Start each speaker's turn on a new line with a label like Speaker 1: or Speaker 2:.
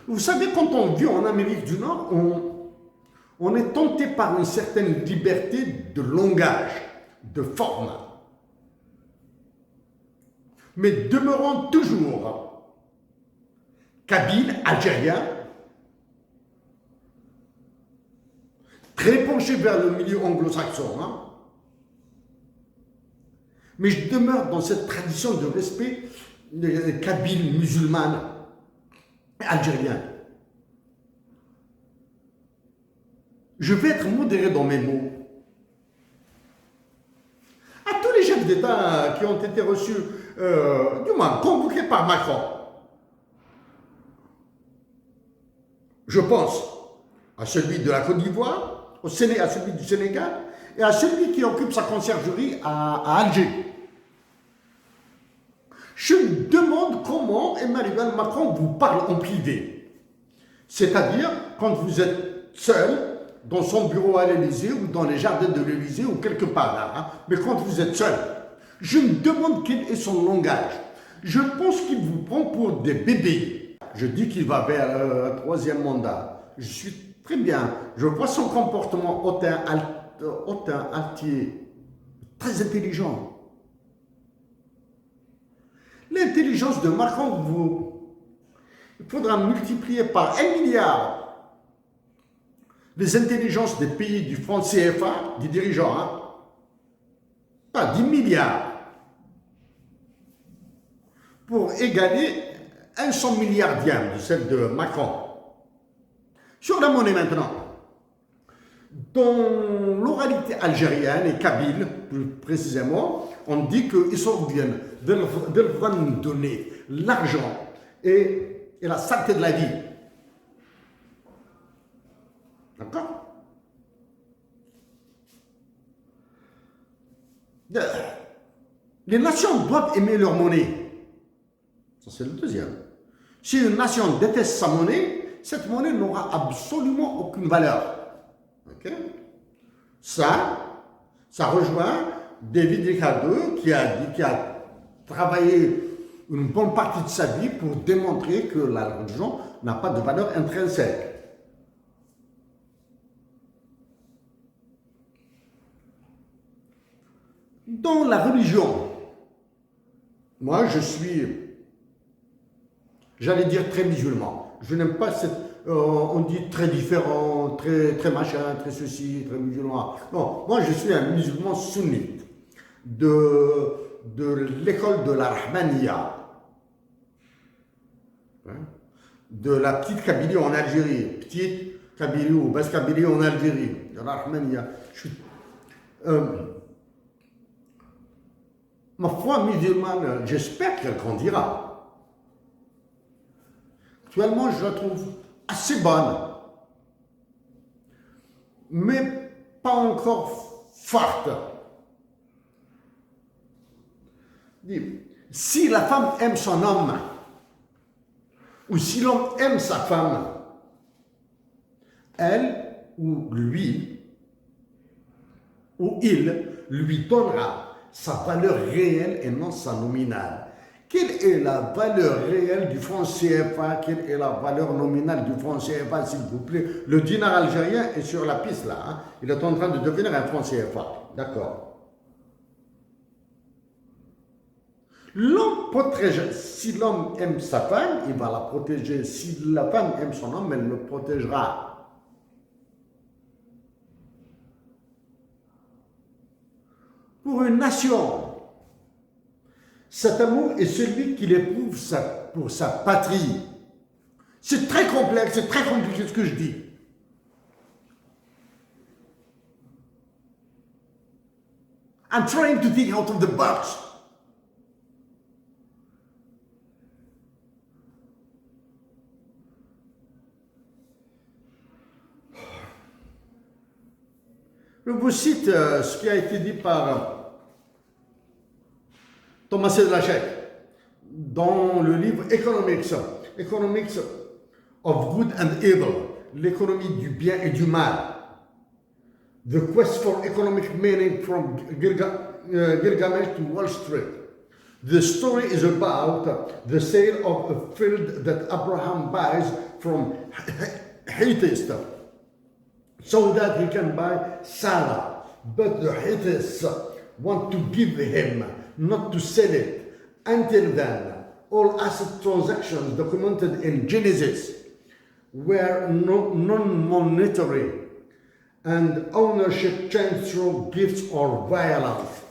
Speaker 1: Vous savez, quand on vit en Amérique du Nord, on est tenté par une certaine liberté de langage, de forme, mais demeurant toujours kabyle, algérien, très penché vers le milieu anglo-saxon, hein. Mais je demeure dans cette tradition de respect kabyle, musulmane, algérienne. Je vais être modéré dans mes mots. À tous les chefs d'État qui ont été reçus, du moins convoqués par Macron, je pense à celui de la Côte d'Ivoire, à celui du Sénégal et à celui qui occupe sa conciergerie à Alger. Je me demande comment Emmanuel Macron vous parle en privé. C'est-à-dire quand vous êtes seul dans son bureau à l'Élysée ou dans les jardins de l'Élysée ou quelque part là, hein, mais quand vous êtes seul, je me demande quel est son langage. Je pense qu'il vous prend pour des bébés. Je dis qu'il va vers un troisième mandat. Je suis très bien. Je vois son comportement hautain, altier, très intelligent. L'intelligence de Macron, il faudra multiplier par 1 milliard les intelligences des pays du franc CFA, des dirigeants, hein. Pas 10 milliards, pour égaler 100 milliardième de celle de Macron. Sur la monnaie maintenant, dans l'oralité algérienne et kabyle, plus précisément, on dit qu'ils veulent nous donner l'argent et la saleté de la vie. D'accord? Les nations doivent aimer leur monnaie. Ça, c'est le deuxième. Si une nation déteste sa monnaie, cette monnaie n'aura absolument aucune valeur. Okay? Ça rejoint David Ricardo qui a travaillé une bonne partie de sa vie pour démontrer que la religion n'a pas de valeur intrinsèque. Dans la religion, moi je suis, j'allais dire très musulman. Je n'aime pas cette, on dit très différent, très machin, très ceci, très musulman. Non, moi je suis un musulman sunnite de l'école de la Rahmaniya, de la petite Kabylie en Algérie, petite Kabylie ou basse Kabylie en Algérie, de la Rahmaniya. Ma foi musulmane, j'espère qu'elle grandira. Actuellement, je la trouve assez bonne, mais pas encore forte. Si la femme aime son homme, ou si l'homme aime sa femme, elle ou lui, ou il, lui donnera sa valeur réelle et non sa nominale. Quelle est la valeur réelle du franc CFA? Quelle est la valeur nominale du franc CFA, s'il vous plaît? Le dinar algérien est sur la piste là. Hein? Il est en train de devenir un franc CFA. D'accord. L'homme protège. Si l'homme aime sa femme, il va la protéger. Si la femme aime son homme, elle le protégera. Pour une nation, cet amour est celui qu'il éprouve pour sa patrie. C'est très complexe, c'est très compliqué ce que je dis. I'm trying to think out of the box. Je vous cite ce qui a été dit par Thomas Sedlacek dans le livre Economics of Good and Evil, l'économie du bien et du mal, The Quest for Economic Meaning from Gilgamesh to Wall Street. The story is about the sale of a field that Abraham buys from Hittites so that he can buy Sarah. But the Hittites want to give him, not to sell it. Until then, all asset transactions documented in Genesis were non-monetary and ownership changed through gifts or violence.